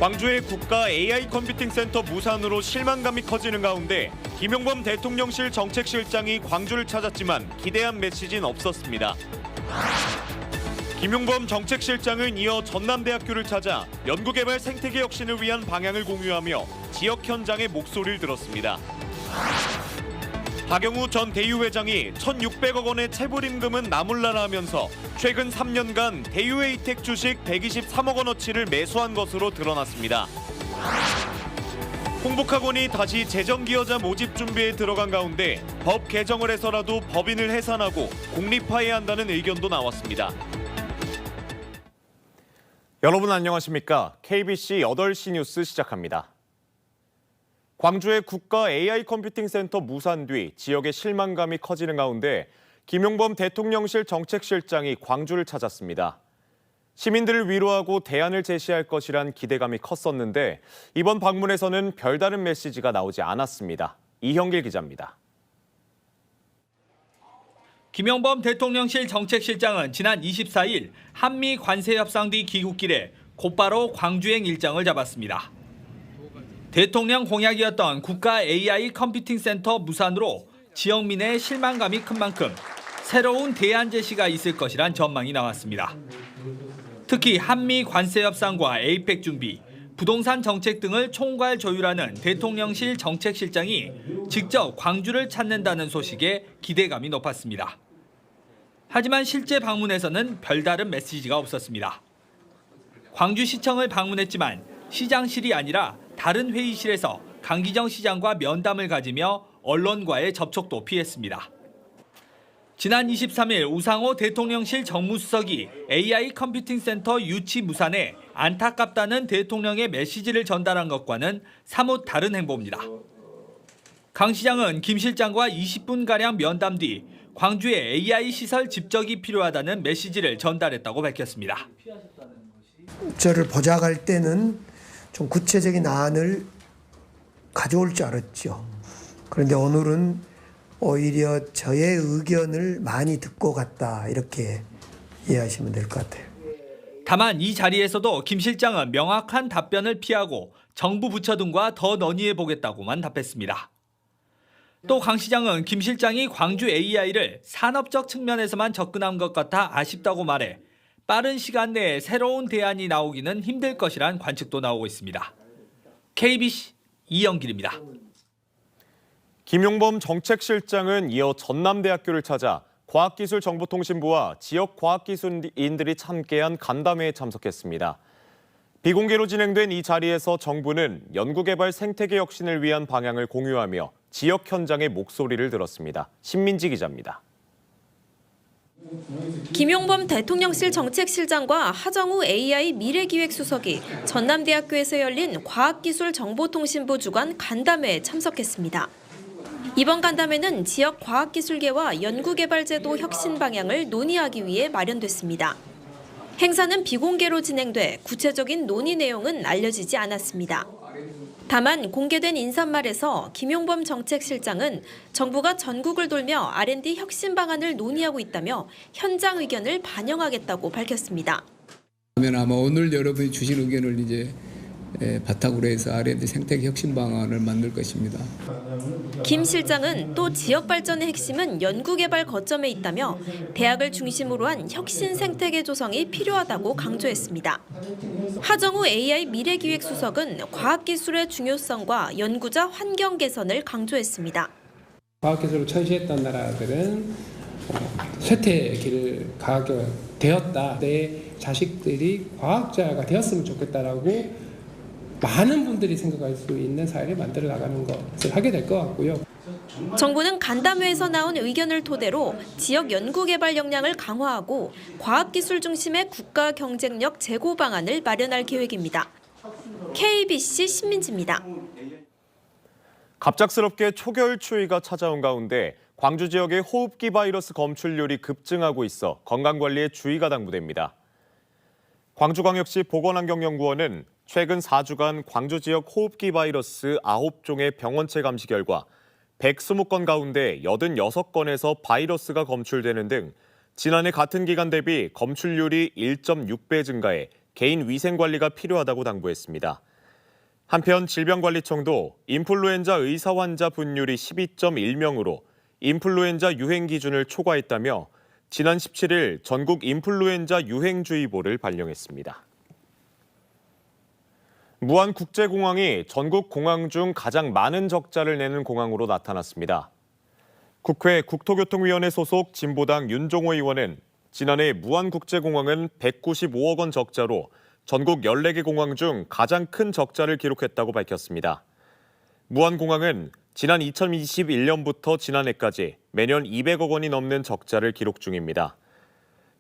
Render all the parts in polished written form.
광주의 국가 AI 컴퓨팅 센터 무산으로 실망감이 커지는 가운데 김용범 대통령실 정책실장이 광주를 찾았지만 기대한 메시지는 없었습니다. 김용범 정책실장은 이어 전남대학교를 찾아 연구개발 생태계 혁신을 위한 방향을 공유하며 지역 현장의 목소리를 들었습니다. 하경우 전 대유회장이 1,600억 원의 체불임금은 나몰라라 하면서 최근 3년간 대유에이텍 주식 123억 원어치를 매수한 것으로 드러났습니다. 홍보학원이 다시 재정기여자 모집 준비에 들어간 가운데 법 개정을 해서라도 법인을 해산하고 공립화해야 한다는 의견도 나왔습니다. 여러분 안녕하십니까? KBC 8시 뉴스 시작합니다. 광주의 국가 AI 컴퓨팅 센터 무산 뒤 지역의 실망감이 커지는 가운데 김용범 대통령실 정책실장이 광주를 찾았습니다. 시민들을 위로하고 대안을 제시할 것이란 기대감이 컸었는데 이번 방문에서는 별다른 메시지가 나오지 않았습니다. 이형길 기자입니다. 김용범 대통령실 정책실장은 지난 24일 한미 관세 협상 뒤 귀국길에 곧바로 광주행 일정을 잡았습니다. 대통령 공약이었던 국가 AI 컴퓨팅 센터 무산으로 지역민의 실망감이 큰 만큼 새로운 대안 제시가 있을 것이란 전망이 나왔습니다. 특히 한미 관세 협상과 에이펙 준비, 부동산 정책 등을 총괄 조율하는 대통령실 정책실장이 직접 광주를 찾는다는 소식에 기대감이 높았습니다. 하지만 실제 방문에서는 별다른 메시지가 없었습니다. 광주시청을 방문했지만 시장실이 아니라 다른 회의실에서 강기정 시장과 면담을 가지며 언론과의 접촉도 피했습니다. 지난 23일 우상호 대통령실 정무수석이 AI 컴퓨팅 센터 유치 무산에 안타깝다는 대통령의 메시지를 전달한 것과는 사뭇 다른 행보입니다. 강 시장은 김 실장과 20분가량 면담 뒤 광주에 AI 시설 집적이 필요하다는 메시지를 전달했다고 밝혔습니다. 저를 보좌할 때는 좀 구체적인 안을 가져올 줄 알았죠. 그런데 오늘은 오히려 저의 의견을 많이 듣고 갔다 이렇게 이해하시면 될 것 같아요. 다만 이 자리에서도 김 실장은 명확한 답변을 피하고 정부 부처 등과 더 논의해보겠다고만 답했습니다. 또 강 시장은 김 실장이 광주 AI를 산업적 측면에서만 접근한 것 같아 아쉽다고 말해 빠른 시간 내에 새로운 대안이 나오기는 힘들 것이란 관측도 나오고 있습니다. KBC 이영길입니다. 김용범 정책실장은 이어 전남대학교를 찾아 과학기술정보통신부와 지역 과학기술인들이 함께한 간담회에 참석했습니다. 비공개로 진행된 이 자리에서 정부는 연구개발 생태계 혁신을 위한 방향을 공유하며 지역 현장의 목소리를 들었습니다. 신민지 기자입니다. 김용범 대통령실 정책실장과 하정우 AI 미래기획수석이 전남대학교에서 열린 과학기술정보통신부 주관 간담회에 참석했습니다. 이번 간담회는 지역 과학기술계와 연구개발제도 혁신 방향을 논의하기 위해 마련됐습니다. 행사는 비공개로 진행돼 구체적인 논의 내용은 알려지지 않았습니다. 다만 공개된 인사말에서 김용범 정책실장은 정부가 전국을 돌며 R&D 혁신 방안을 논의하고 있다며 현장 의견을 반영하겠다고 밝혔습니다. 아마 오늘 여러분이 주신 의견을 이제 바탕으로 해서 R&D 생태계 혁신 방안을 만들 것입니다. 김 실장은 또 지역 발전의 핵심은 연구개발 거점에 있다며 대학을 중심으로 한 혁신 생태계 조성이 필요하다고 강조했습니다. 하정우 AI 미래기획수석은 과학기술의 중요성과 연구자 환경 개선을 강조했습니다. 과학기술을 천시했던 나라들은 쇠퇴의 길을 가게 되었다. 내 자식들이 과학자가 되었으면 좋겠다라고 많은 분들이 생각할 수 있는 사회를 만들어 나가는 것을 하게 될 것 같고요. 정부는 간담회에서 나온 의견을 토대로 지역 연구개발 역량을 강화하고 과학기술 중심의 국가 경쟁력 제고 방안을 마련할 계획입니다. KBC 신민지입니다. 갑작스럽게 초겨울 추위가 찾아온 가운데 광주 지역의 호흡기 바이러스 검출률이 급증하고 있어 건강관리에 주의가 당부됩니다. 광주광역시 보건환경연구원은 최근 4주간 광주 지역 호흡기 바이러스 9종의 병원체 감시 결과 120건 가운데 86건에서 바이러스가 검출되는 등 지난해 같은 기간 대비 검출률이 1.6배 증가해 개인 위생 관리가 필요하다고 당부했습니다. 한편 질병관리청도 인플루엔자 의사 환자 분율이 12.1명으로 인플루엔자 유행 기준을 초과했다며 지난 17일 전국 인플루엔자 유행주의보를 발령했습니다. 무안국제공항이 전국 공항 중 가장 많은 적자를 내는 공항으로 나타났습니다. 국회 국토교통위원회 소속 진보당 윤종호 의원은 지난해 무안국제공항은 195억 원 적자로 전국 14개 공항 중 가장 큰 적자를 기록했다고 밝혔습니다. 무안공항은 지난 2021년부터 지난해까지 매년 200억 원이 넘는 적자를 기록 중입니다.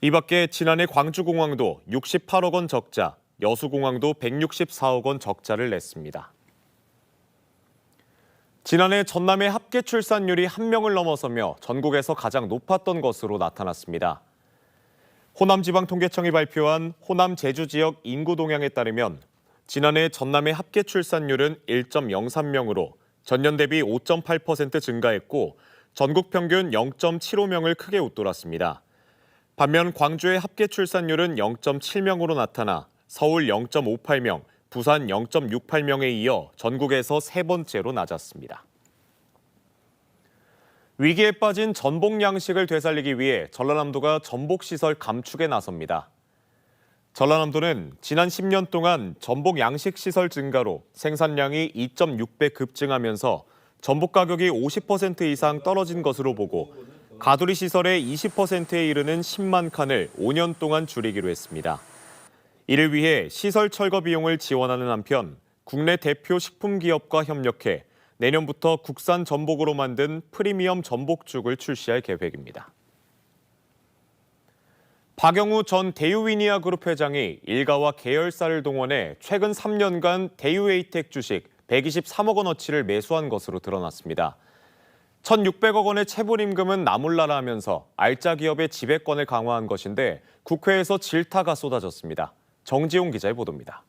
이 밖에 지난해 광주공항도 68억 원 적자, 여수공항도 164억 원 적자를 냈습니다. 지난해 전남의 합계 출산율이 1명을 넘어서며 전국에서 가장 높았던 것으로 나타났습니다. 호남지방통계청이 발표한 호남 제주 지역 인구 동향에 따르면 지난해 전남의 합계 출산율은 1.03명으로 전년 대비 5.8% 증가했고 전국 평균 0.75명을 크게 웃돌았습니다. 반면 광주의 합계 출산율은 0.7명으로 나타나 서울 0.58명, 부산 0.68명에 이어 전국에서 세 번째로 낮았습니다. 위기에 빠진 전복 양식을 되살리기 위해 전라남도가 전복시설 감축에 나섭니다. 전라남도는 지난 10년 동안 전복 양식 시설 증가로 생산량이 2.6배 급증하면서 전복 가격이 50% 이상 떨어진 것으로 보고 가두리 시설의 20%에 이르는 10만 칸을 5년 동안 줄이기로 했습니다. 이를 위해 시설 철거 비용을 지원하는 한편 국내 대표 식품기업과 협력해 내년부터 국산 전복으로 만든 프리미엄 전복죽을 출시할 계획입니다. 박영우 전 대유위니아 그룹 회장이 일가와 계열사를 동원해 최근 3년간 대유에이텍 주식 123억 원어치를 매수한 것으로 드러났습니다. 1,600억 원의 체불임금은 나몰라라 하면서 알짜 기업의 지배권을 강화한 것인데 국회에서 질타가 쏟아졌습니다. 정지용 기자의 보도입니다.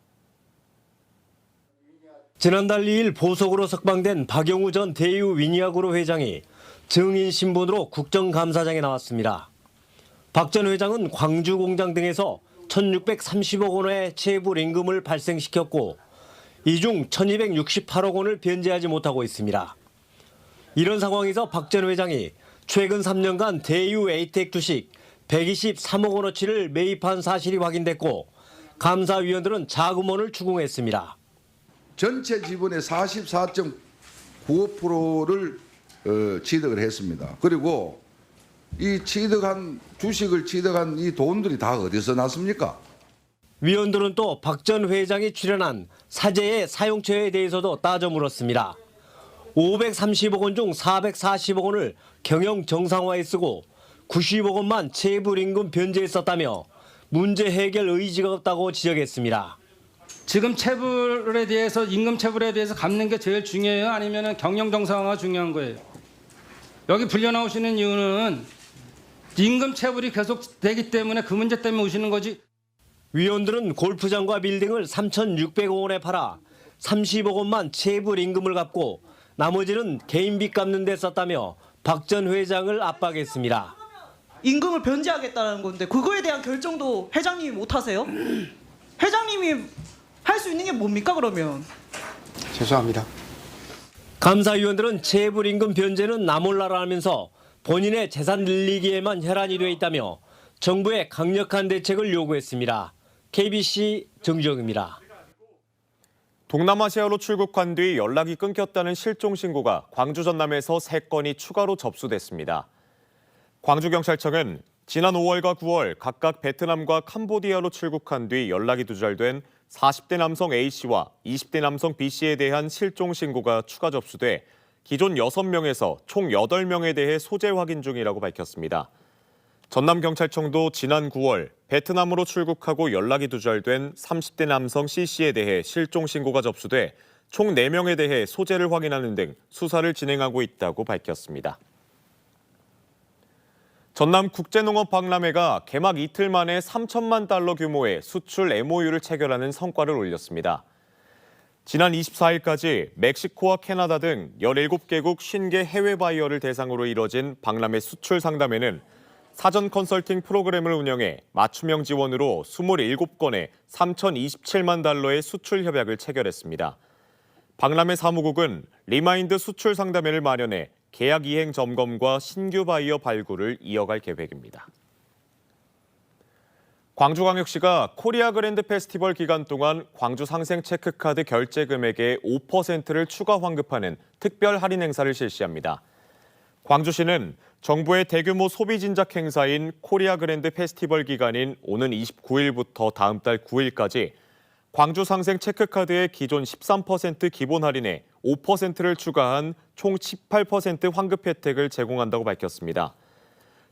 지난달 2일 보석으로 석방된 박영우 전 대유 위니아그룹 회장이 증인 신분으로 국정감사장에 나왔습니다. 박 전 회장은 광주 공장 등에서 1,630억 원의 체불 임금을 발생시켰고 이 중 1,268억 원을 변제하지 못하고 있습니다. 이런 상황에서 박 전 회장이 최근 3년간 대유 에이텍 주식 123억 원어치를 매입한 사실이 확인됐고 감사위원들은 자금원을 추궁했습니다. 전체 지분의 44.95%를 취득을 했습니다. 그리고 이 주식을 취득한 이 돈들이 다 어디서 났습니까? 위원들은 또 박 전 회장이 출연한 사제의 사용처에 대해서도 따져 물었습니다. 530억 원 중 440억 원을 경영 정상화에 쓰고 90억 원만 체불임금 변제에 썼다며 문제 해결 의지가 없다고 지적했습니다. 지금 체불에 대해서 임금 체불에 대해서 갚는 게 제일 중요해요? 아니면 경영 정상화가 중요한 거예요? 여기 불려 나오시는 이유는 임금 체불이 계속되기 때문에 그 문제 때문에 오시는 거지. 위원들은 골프장과 빌딩을 3,600억 원에 팔아 30억 원만 체불 임금을 갚고 나머지는 개인빚 갚는 데 썼다며 박 전 회장을 압박했습니다. 임금을 변제하겠다는 건데 그거에 대한 결정도 회장님이 못 하세요? 회장님이 할 수 있는 게 뭡니까 그러면? 죄송합니다. 감사위원들은 체불임금 변제는 나몰라라 하면서 본인의 재산 늘리기에만 혈안이 돼 있다며 정부의 강력한 대책을 요구했습니다. KBC 정지영입니다. 동남아시아로 출국한 뒤 연락이 끊겼다는 실종 신고가 광주 전남에서 3건이 추가로 접수됐습니다. 광주경찰청은 지난 5월과 9월 각각 베트남과 캄보디아로 출국한 뒤 연락이 두절된 40대 남성 A씨와 20대 남성 B씨에 대한 실종 신고가 추가 접수돼 기존 6명에서 총 8명에 대해 소재 확인 중이라고 밝혔습니다. 전남경찰청도 지난 9월 베트남으로 출국하고 연락이 두절된 30대 남성 C씨에 대해 실종 신고가 접수돼 총 4명에 대해 소재를 확인하는 등 수사를 진행하고 있다고 밝혔습니다. 전남 국제농업박람회가 개막 이틀 만에 3천만 달러 규모의 수출 MOU를 체결하는 성과를 올렸습니다. 지난 24일까지 멕시코와 캐나다 등 17개국 50개 해외 바이어를 대상으로 이뤄진 박람회 수출 상담회는 사전 컨설팅 프로그램을 운영해 맞춤형 지원으로 27건의 3,027만 달러의 수출 협약을 체결했습니다. 박람회 사무국은 리마인드 수출 상담회를 마련해 계약 이행 점검과 신규 바이어 발굴을 이어갈 계획입니다. 광주광역시가 코리아 그랜드 페스티벌 기간 동안 광주 상생 체크카드 결제 금액의 5%를 추가 환급하는 특별 할인 행사를 실시합니다. 광주시는 정부의 대규모 소비 진작 행사인 코리아 그랜드 페스티벌 기간인 오는 29일부터 다음 달 9일까지 광주 상생 체크카드의 기존 13% 기본 할인에 5%를 추가한 총 18% 환급 혜택을 제공한다고 밝혔습니다.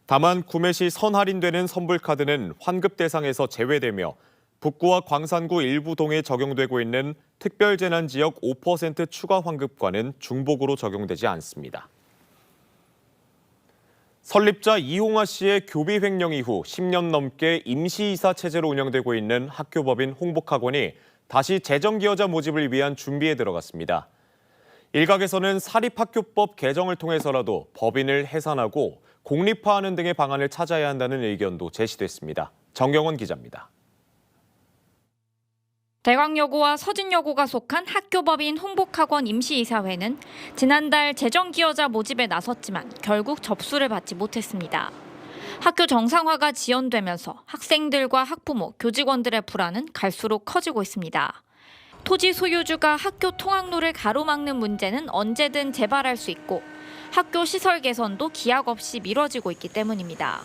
다만 구매 시 선할인되는 선불카드는 환급 대상에서 제외되며 북구와 광산구 일부 동에 적용되고 있는 특별재난지역 5% 추가 환급과는 중복으로 적용되지 않습니다. 설립자 이홍아 씨의 교비 횡령 이후 10년 넘게 임시이사 체제로 운영되고 있는 학교법인 홍복학원이 다시 재정기여자 모집을 위한 준비에 들어갔습니다. 일각에서는 사립학교법 개정을 통해서라도 법인을 해산하고 공립화하는 등의 방안을 찾아야 한다는 의견도 제시됐습니다. 정경원 기자입니다. 대광여고와 서진여고가 속한 학교법인 홍복학원 임시이사회는 지난달 재정기여자 모집에 나섰지만 결국 접수를 받지 못했습니다. 학교 정상화가 지연되면서 학생들과 학부모, 교직원들의 불안은 갈수록 커지고 있습니다. 토지 소유주가 학교 통학로를 가로막는 문제는 언제든 재발할 수 있고 학교 시설 개선도 기약 없이 미뤄지고 있기 때문입니다.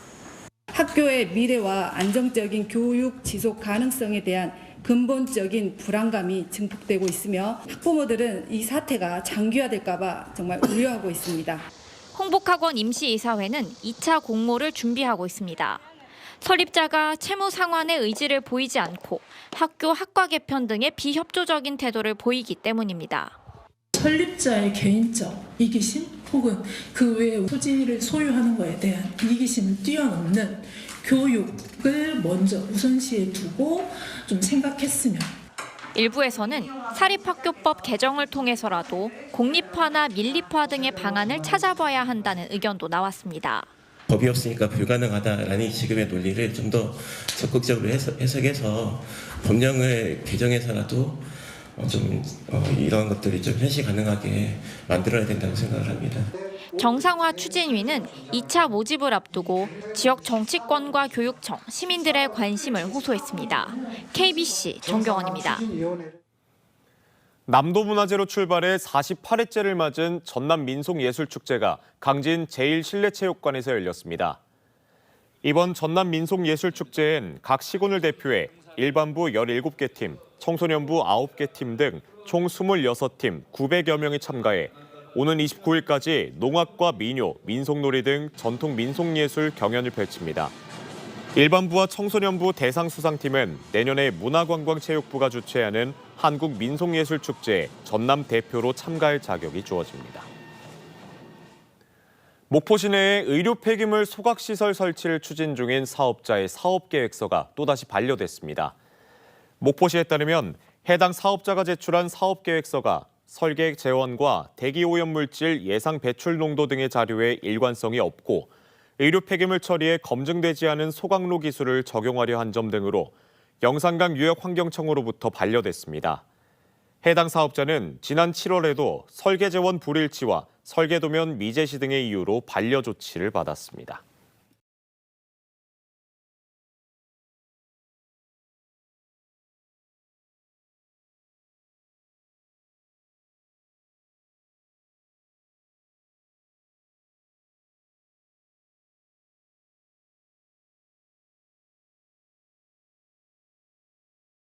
학교의 미래와 안정적인 교육 지속 가능성에 대한 근본적인 불안감이 증폭되고 있으며 학부모들은 이 사태가 장기화될까 봐 정말 우려하고 있습니다. 홍복학원 임시이사회는 2차 공모를 준비하고 있습니다. 설립자가 채무 상환의 의지를 보이지 않고 학교 학과 개편 등의 비협조적인 태도를 보이기 때문입니다. 설립자의 개인적 이기심 혹은 그 외에 토지를 소유하는 것에 대한 이기심을 뛰어넘는 교육을 먼저 우선시에 두고 좀 생각했으면. 일부에서는 사립학교법 개정을 통해서라도 공립화나 밀립화 등의 방안을 찾아봐야 한다는 의견도 나왔습니다. 법이 없으니까 불가능하다라는 지금의 논리를 좀 더 적극적으로 해석해서 법령을 개정해서라도 이러한 것들이 좀 현실 가능하게 만들어야 된다고 생각을 합니다. 정상화 추진위는 2차 모집을 앞두고 지역 정치권과 교육청, 시민들의 관심을 호소했습니다. KBC 정경원입니다. 남도문화재로 출발해 48회째를 맞은 전남 민속예술축제가 강진 제1실내체육관에서 열렸습니다. 이번 전남 민속예술축제엔 각 시군을 대표해 일반부 17개 팀, 청소년부 9개 팀 등 총 26팀 900여 명이 참가해 오는 29일까지 농악과 민요, 민속놀이 등 전통 민속예술 경연을 펼칩니다. 일반부와 청소년부 대상 수상팀은 내년에 문화관광체육부가 주최하는 한국민속예술축제에 전남 대표로 참가할 자격이 주어집니다. 목포 시내에 의료 폐기물 소각시설 설치를 추진 중인 사업자의 사업계획서가 또다시 반려됐습니다. 목포시에 따르면 해당 사업자가 제출한 사업계획서가 설계 재원과 대기오염물질 예상 배출 농도 등의 자료에 일관성이 없고 의료 폐기물 처리에 검증되지 않은 소각로 기술을 적용하려 한 점 등으로 영산강 유역환경청으로부터 반려됐습니다. 해당 사업자는 지난 7월에도 설계 재원 불일치와 설계도면 미제시 등의 이유로 반려 조치를 받았습니다.